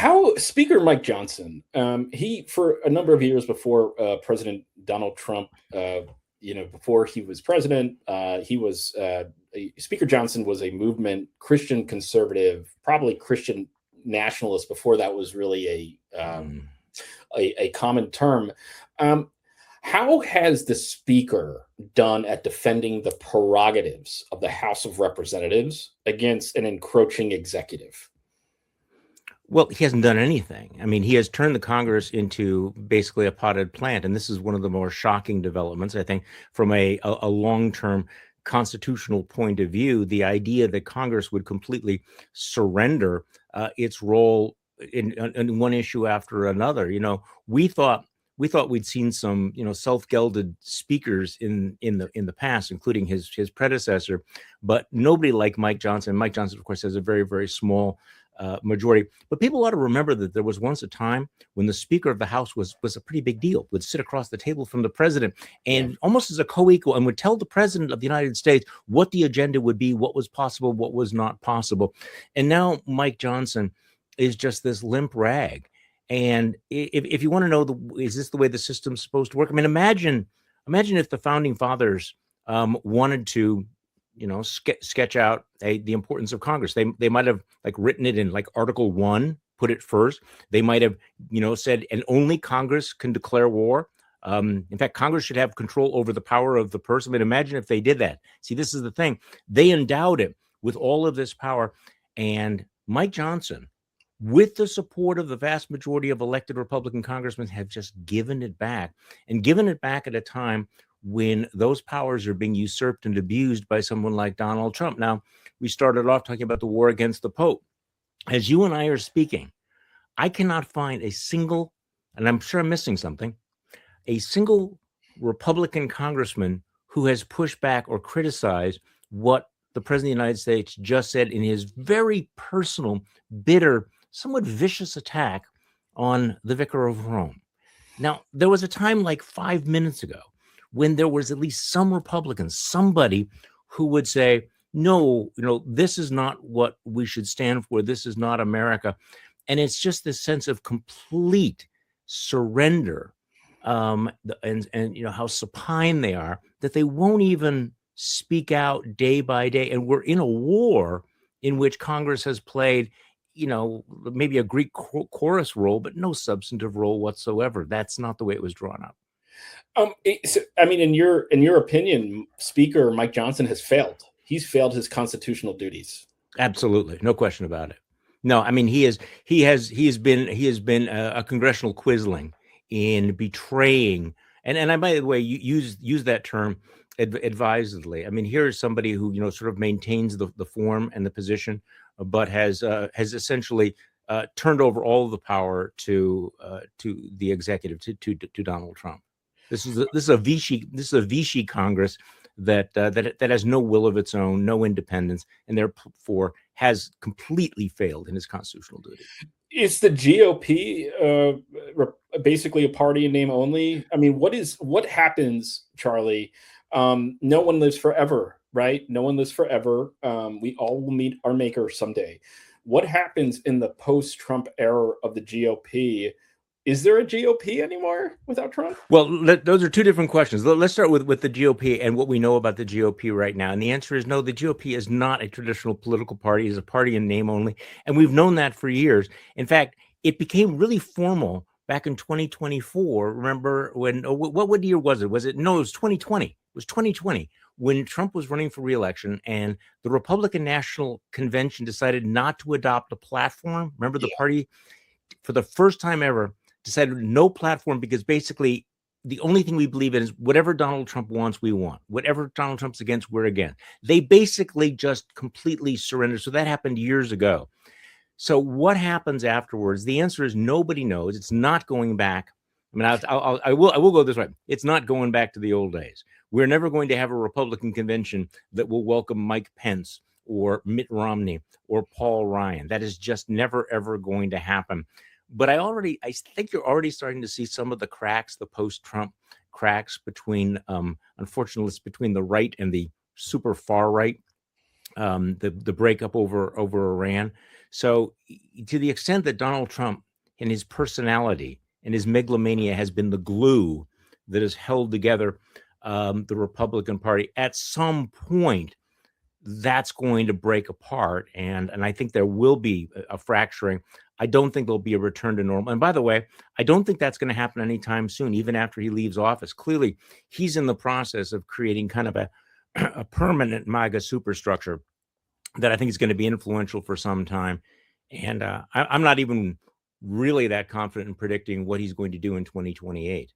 How Speaker Mike Johnson, he for a number of years before President Donald Trump, before he was president, Speaker Johnson was a movement Christian conservative, probably Christian nationalist before that was really a common term. Um, how has the Speaker done at defending the prerogatives of the House of Representatives against an encroaching executive? Well, he hasn't done anything. I mean, he has turned the Congress into basically a potted plant, and this is one of the more shocking developments, I think, from a long-term constitutional point of view. The idea that Congress would completely surrender its role in one issue after another. We thought we'd seen some, self-gelded speakers in the past, including his predecessor, but nobody like Mike Johnson. Mike Johnson, of course, has a very, very small majority. But people ought to remember that there was once a time when the Speaker of the House was a pretty big deal, would sit across the table from the president and almost as a co-equal, and would tell the president of the United States what the agenda would be, what was possible, what was not possible. And now Mike Johnson is just this limp rag. And if you want to know, is this the way the system's supposed to work? I mean, imagine if the founding fathers wanted to sketch out the importance of Congress. They might have written it in Article 1, put it first. They might have, said, and only Congress can declare war. In fact, Congress should have control over the power of the purse. I mean, imagine if they did that. See, this is the thing. They endowed it with all of this power. And Mike Johnson, with the support of the vast majority of elected Republican congressmen, have just given it back, and given it back at a time when those powers are being usurped and abused by someone like Donald Trump. Now, we started off talking about the war against the Pope. As you and I are speaking, I cannot find a single, and I'm sure I'm missing something, a single Republican congressman who has pushed back or criticized what the President of the United States just said in his very personal, bitter, somewhat vicious attack on the Vicar of Rome. Now, there was a time like 5 minutes ago when there was at least some Republicans, somebody who would say, no, this is not what we should stand for. This is not America. And it's just this sense of complete surrender, and how supine they are, that they won't even speak out day by day. And we're in a war in which Congress has played, maybe a Greek chorus role, but no substantive role whatsoever. That's not the way it was drawn up. In your opinion, Speaker Mike Johnson has failed. He's failed his constitutional duties. Absolutely, no question about it. No, I mean he has been a congressional quisling in betraying, and I, by the way, use that term advisedly. I mean, here is somebody who sort of maintains the form and the position, but has essentially turned over all of the power to the executive, to Donald Trump. This is a Vichy Congress that has no will of its own, no independence, and therefore has completely failed in its constitutional duty. Is the GOP basically a party in name only? I mean, what happens, Charlie? No one lives forever, right? No one lives forever. We all will meet our maker someday. What happens in the post-Trump era of the GOP? Is there a GOP anymore without Trump? Well, those are two different questions. Let's start with the GOP and what we know about the GOP right now. And the answer is no, the GOP is not a traditional political party. It's a party in name only. And we've known that for years. In fact, it became really formal back in 2024. Remember when, what year was it? No, it was 2020. It was 2020 when Trump was running for re-election and the Republican National Convention decided not to adopt a platform. Remember, the party, for the first time ever, decided no platform, because basically the only thing we believe in is whatever Donald Trump wants, we want. Whatever Donald Trump's against, we're against. They basically just completely surrendered. So that happened years ago. So what happens afterwards? The answer is nobody knows. It's not going back. I mean, I will go this way. It's not going back to the old days. We're never going to have a Republican convention that will welcome Mike Pence or Mitt Romney or Paul Ryan. That is just never, ever going to happen. But I think you're already starting to see some of the cracks, the post-Trump cracks between, unfortunately, it's between the right and the super far right, the breakup over Iran. So, to the extent that Donald Trump and his personality and his megalomania has been the glue that has held together the Republican Party, at some point that's going to break apart, and I think there will be a fracturing. I don't think there'll be a return to normal. And by the way, I don't think that's going to happen anytime soon, even after he leaves office. Clearly, he's in the process of creating kind of a permanent MAGA superstructure that I think is going to be influential for some time. And I'm not even really that confident in predicting what he's going to do in 2028.